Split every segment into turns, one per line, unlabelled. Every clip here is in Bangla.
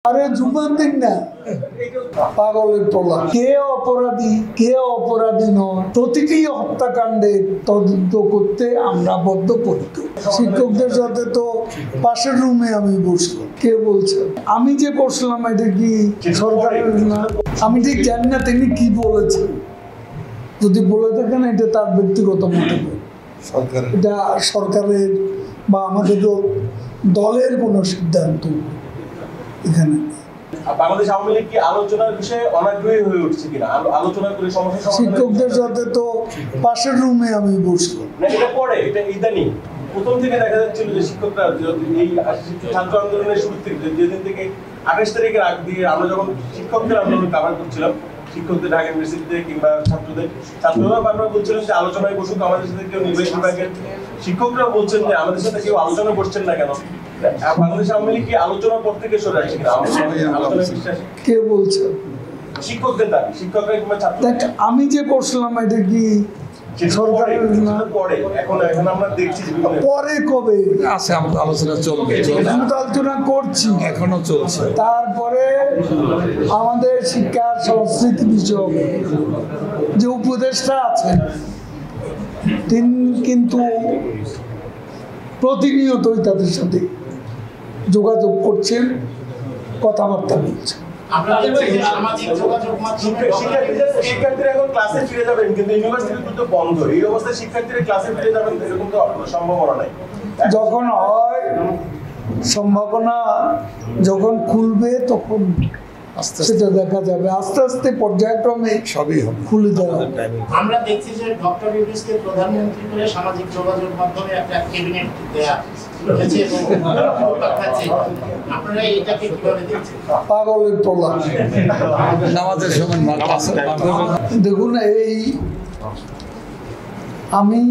আরে জুমার দিন না পাগলের টলা, কে অপরাধী কে অপরাধী নয়, প্রতিটি হত্যাকাণ্ডের তদন্ত করতে আমরা বদ্ধপরিকর। শিক্ষকদের সাথে তো পাশের রুমে আমি বসলাম, কে বলছে আমি যে বসলাম এটা কি সরকারের না? আমি ঠিক জানি না তিনি কি বলেছেন, যদি বলে থাকেন এটা তার ব্যক্তিগত মন্তব্য, এটা সরকারের বা আমাদের দলের কোনো সিদ্ধান্ত এখানে।
বাংলাদেশ আওয়ামী লীগ কি আলোচনার বিষয়ে অনাগ্রহী হয়ে উঠছে কিনা, আলোচনা করে সমস্যা
শিক্ষকদের সাথে তো পাশের রুমে আমি বসলাম
না, এটা পরে এটা ইদানি প্রথম থেকে দেখা যাচ্ছিল যে শিক্ষকরা এই ছাত্র আন্দোলনের শুরু থেকে যেদিন থেকে 28 তারিখের আগ দিয়ে আমরা যখন শিক্ষকদের আন্দোলন কভার করছিলাম, শিক্ষকদের ঢাকা ইউনিভার্সিটিতে কিংবা ছাত্ররা বারবার বলছিলেন যে আলোচনায় বসুক, আমাদের সাথে কেউ নির্বাহী বিভাগের শিক্ষকরা বলছেন যে আমাদের সাথে কেউ আলোচনা করছেন না কেন। বাংলাদেশ আওয়ামী লীগ কি আলোচনার পর থেকে সরে আসছে কিনা,
কে বলছে?
শিক্ষকদের দাবি, শিক্ষকরা কিংবা ছাত্র।
আমি যে বসলাম এটা কি সরকারের না?
পরে এখন আমরা দেখছি
পরে কবে
আছে আলোচনা চলবে,
আমি তো আলোচনা করছি,
এখনো চলছে।
তারপরে আমাদের শিক্ষা সংস্কৃতি বিষয়ক যে উপদেষ্টা আছেন তিনি কিন্তু প্রতিনিয়তই তাদের সাথে যোগাযোগ করছেন, কথাবার্তা বলছেন।
শিক্ষার্থীরা এখন ক্লাসে ফিরে যাবেন, কিন্তু ইউনিভার্সিটি কিন্তু বন্ধ। এই অবস্থায় শিক্ষার্থীরা ক্লাসে ফিরে যাবেন এরকম তো সম্ভাবনা নাই।
যখন হয় সম্ভাবনা, যখন খুলবে তখন সেটা দেখা যাবে, আস্তে আস্তে পর্যায়ক্রমে
সবই হবে,
খুলে দেওয়া।
আমরা দেখছি যে ডক্টর ইউনূসকে প্রধানমন্ত্রী করে সামাজিক যোগাযোগ মাধ্যমে একটা ক্যাবিনেট দেয়া হয়েছে এবং আপনারা এটাকে কিভাবে দেখছেন?
পাগলের টলা।
নামাজের সময়
দেখুন, এই আমি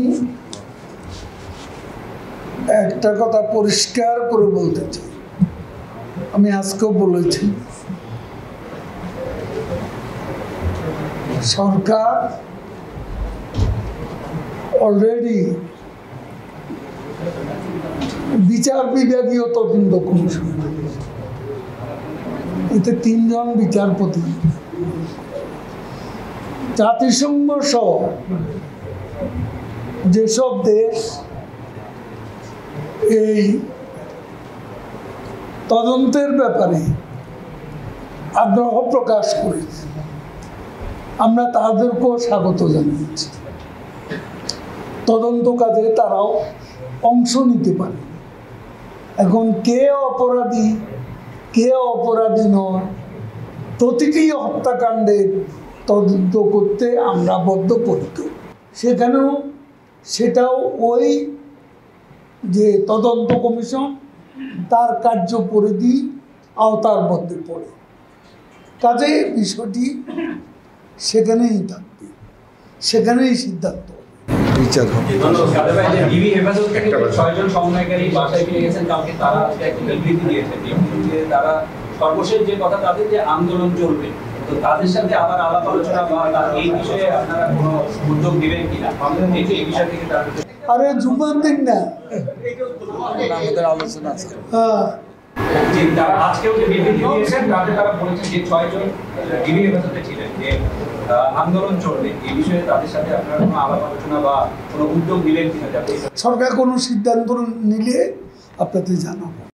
একটা কথা পরিষ্কার করে বলতে চাই, আমি আজকেও বলেছি, সরকার অলরেডি বিচার বিভাগীয় তদন্ত কমিশন, এতে 3 জন বিচারপতি, জাতিসংঘ সহ যেসব দেশ এই তদন্তের ব্যাপারে আগ্রহ প্রকাশ করেছে, আমরা তাদেরকেও স্বাগত জানিয়েছি। তদন্ত কাজে তারাও অংশ নিতে পারে। এখন কে অপরাধী কে অপরাধী নয়, প্রতিটি হত্যাকাণ্ডের তদন্ত করতে আমরা বদ্ধপরিকর। সেখানেও সেটাও ওই যে তদন্ত কমিশন তার কার্যপরিধি আওতার মধ্যে পড়ে, কাজে বিষয়টি সেখানেই থাকবে, সেখানেই সিদ্ধান্ত
বিচার হবে।
সর্বশেষ যে কথা তাদের যে আন্দোলন চলবে, তো তাদের সাথে আবার আলাপ আলোচনা বা এই বিষয়ে আপনারা কোনো উদ্যোগ নেবেন কিনা, এই বিষয় থেকে
আরে জুমার দিন না
আমাদের আলোচনা আছে।
হ্যাঁ,
তারা আজকেও যে বিবৃতি দিয়েছেন তাতে তারা বলেছেন যে 6 জন ডিবি হেফাজতে ছিলেন, যে আন্দোলন চলবে, এই বিষয়ে তাদের সাথে আপনারা কোনো আলাপ আলোচনা বা কোনো উদ্যোগ নিলেন কিনা?
সরকার কোনো সিদ্ধান্ত নিলে আপনাদের জানাবো।